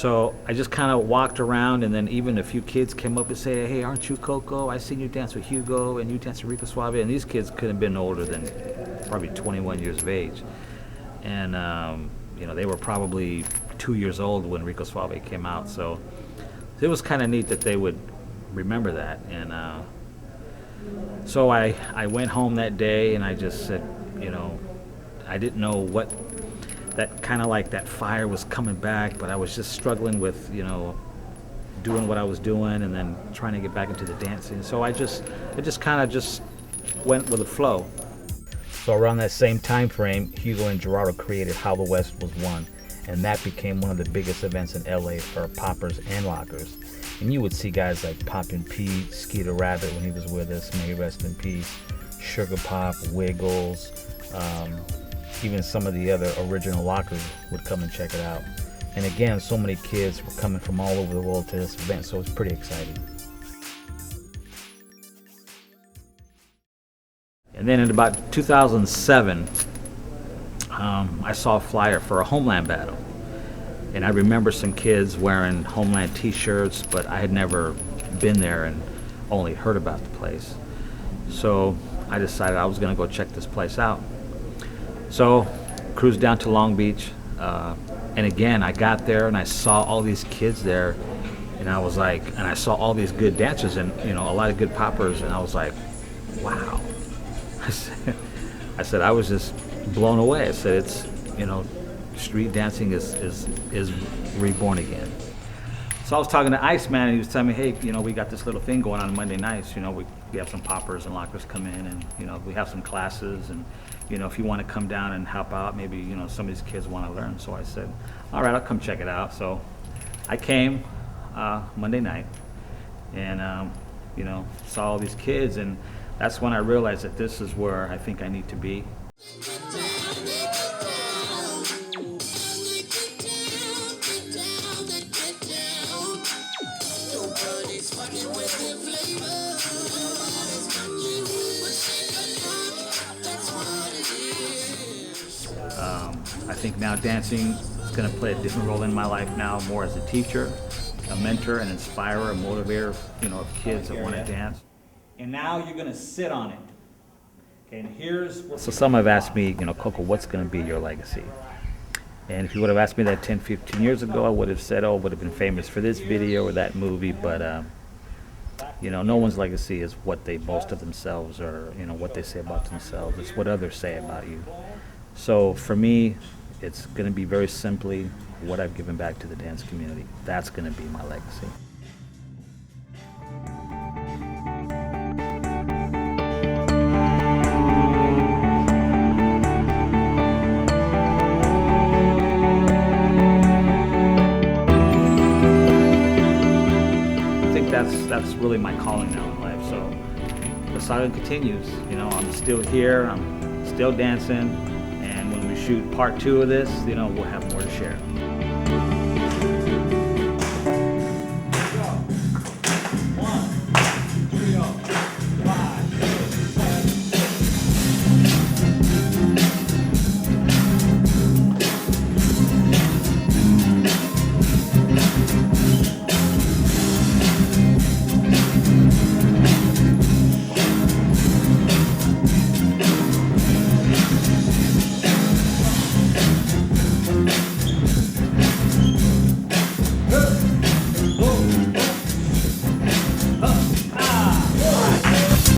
So I just kind of walked around, and then even a few kids came up and said, "Hey, aren't you Coco? I seen you dance with Hugo, and you dance with Rico Suave." And these kids couldn't have been older than probably 21 years of age. And, they were probably 2 years old when Rico Suave came out. So it was kind of neat that they would remember that. And so I went home that day, and I just said, I didn't know what that kind of like that fire was coming back, but I was just struggling with, doing what I was doing and then trying to get back into the dancing. So I just kind of just went with the flow. So around that same time frame, Hugo and Gerardo created How the West Was Won, and that became one of the biggest events in LA for poppers and lockers. And you would see guys like Poppin Pete, Skeeter Rabbit when he was with us, may he rest in peace, Sugar Pop, Wiggles, even some of the other original lockers would come and check it out. And again, so many kids were coming from all over the world to this event, so it's pretty exciting. And then in about 2007, I saw a flyer for a Homeland battle. And I remember some kids wearing Homeland t-shirts, but I had never been there and only heard about the place. So I decided I was gonna go check this place out. So cruised down to Long Beach, and again, I got there and I saw all these kids there, and I was like, and I saw all these good dancers and a lot of good poppers, and I was like, wow. I said I was just blown away. I said it's, street dancing is reborn again. So I was talking to Iceman, and he was telling me, hey, we got this little thing going on Monday nights. We have some poppers and lockers come in, and we have some classes, and if you want to come down and help out, maybe some of these kids want to learn. So I said, all right, I'll come check it out. So I came Monday night, and saw all these kids, and that's when I realized that this is where I think I need to be. I think now dancing is going to play a different role in my life now, more as a teacher, a mentor, an inspirer, a motivator, of kids that want to dance. And now you're going to sit on it. Okay, and here's what. So some have asked me, Coco, what's going to be your legacy? And if you would have asked me that 10, 15 years ago, I would have said, oh, I would have been famous for this video or that movie, but no one's legacy is what they boast of themselves or, what they say about themselves. It's what others say about you. So for me, it's going to be very simply what I've given back to the dance community. That's going to be my legacy. I think that's really my calling now in life. So the saga continues. I'm still here. I'm still dancing. And when we shoot part 2 of this, we'll have more to share.